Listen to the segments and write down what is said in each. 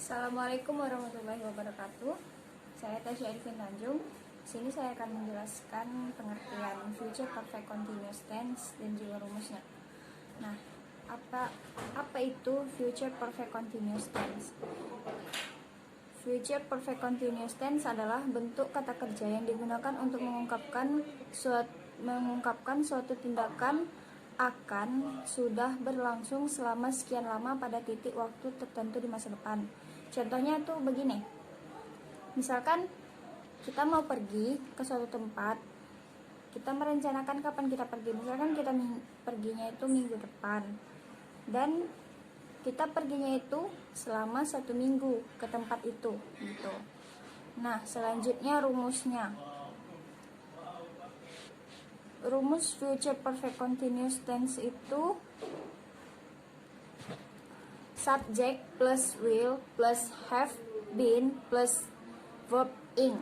Assalamualaikum warahmatullahi wabarakatuh. Saya Tasya Arifin Tanjung. Sini saya akan menjelaskan pengertian future perfect continuous tense dan juga rumusnya. Nah, apa itu future perfect continuous tense? Future perfect continuous tense adalah bentuk kata kerja yang digunakan untuk mengungkapkan suatu tindakan akan sudah berlangsung selama sekian lama pada titik waktu tertentu di masa depan. Contohnya tuh begini. Misalkan kita mau pergi ke suatu tempat, kita merencanakan kapan kita pergi. Misalkan kita perginya itu minggu depan, dan kita perginya itu selama 1 minggu ke tempat itu gitu. Nah, selanjutnya rumusnya. Rumus future perfect continuous tense itu subject plus will plus have been plus verb ing.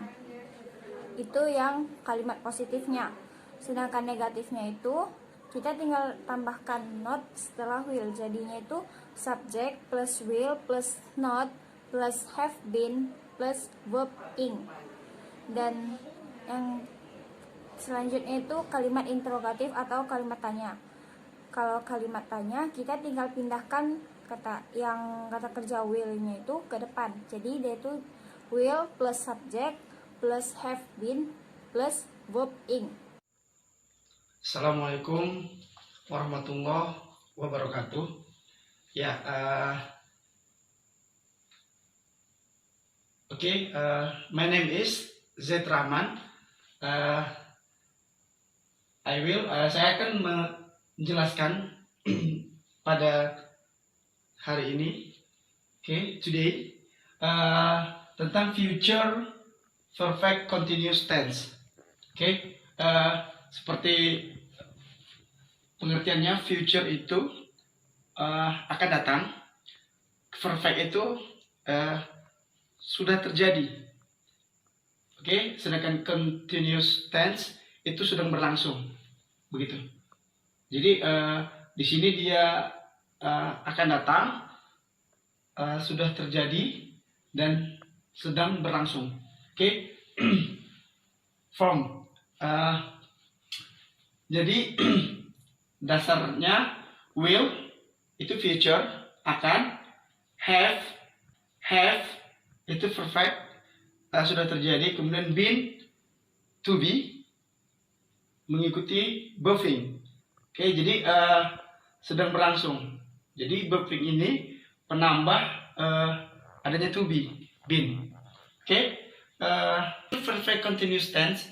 Itu yang kalimat positifnya. Sedangkan negatifnya itu kita tinggal tambahkan not setelah will. Jadinya itu subject plus will plus not plus have been plus verb ing. Dan yang selanjutnya itu kalimat interrogatif atau kalimat tanya. Kalau kalimat tanya, kita tinggal pindahkan kata kerja will-nya itu ke depan. Jadi dia itu will plus subject plus have been plus verb ing. Assalamualaikum warahmatullahi wabarakatuh. My name is Z Rahman. Saya akan menjelaskan pada hari ini, today, tentang future perfect continuous tense. Seperti pengertiannya, future itu akan datang, perfect itu sudah terjadi. Sedangkan continuous tense itu sedang berlangsung, begitu. Jadi di sini dia akan datang, sudah terjadi dan sedang berlangsung. Jadi dasarnya will itu future, akan, have itu perfect, sudah terjadi, kemudian been to be mengikuti verbing. Jadi sedang berlangsung. Jadi verbing ini penambah adanya to be, been. Perfect continuous tense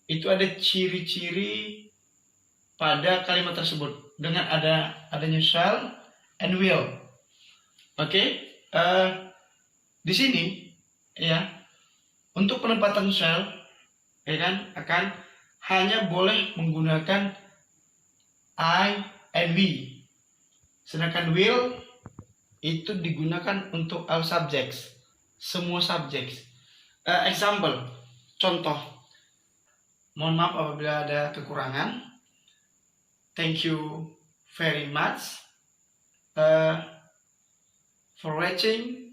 itu ada ciri-ciri pada kalimat tersebut dengan adanya shall and will. Di sini untuk penempatan shall akan hanya boleh menggunakan I and we. Sedangkan will itu digunakan untuk all subjects, semua subjects. Example, contoh. Mohon maaf apabila ada kekurangan. Thank you very much for watching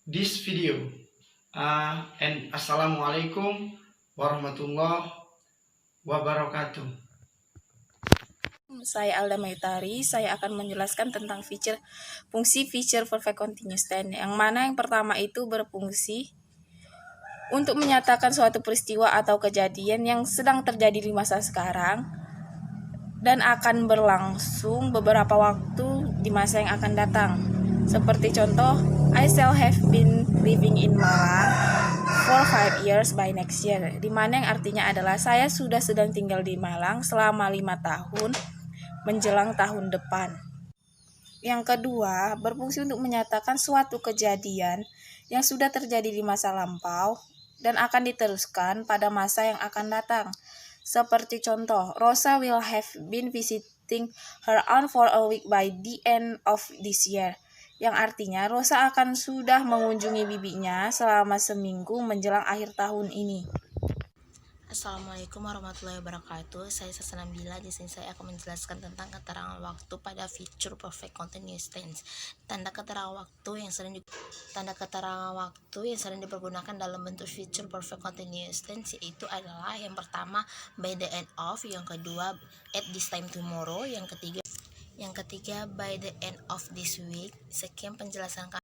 this video. And assalamualaikum warahmatullahi wabarakatuh. Saya Alda Maitari. Saya akan menjelaskan tentang fungsi future perfect continuous tense. Yang mana yang pertama itu berfungsi untuk menyatakan suatu peristiwa atau kejadian yang sedang terjadi di masa sekarang dan akan berlangsung beberapa waktu di masa yang akan datang. Seperti contoh, I shall have been living in Malang for 5 years by next year. Di mana yang artinya adalah saya sudah sedang tinggal di Malang selama 5 tahun menjelang tahun depan. Yang kedua, berfungsi untuk menyatakan suatu kejadian yang sudah terjadi di masa lampau dan akan diteruskan pada masa yang akan datang. Seperti contoh, Rosa will have been visiting her aunt for a week by the end of this year. Yang artinya Rosa akan sudah mengunjungi bibinya selama seminggu menjelang akhir tahun ini. Assalamualaikum warahmatullahi wabarakatuh. Saya Sasana Bila. Di sini saya akan menjelaskan tentang keterangan waktu pada future perfect continuous tense. Tanda keterangan waktu yang sering dipergunakan dalam bentuk future perfect continuous tense yaitu adalah yang pertama by the end of, yang kedua at this time tomorrow, yang ketiga by the end of this week. Sekian penjelasan kami.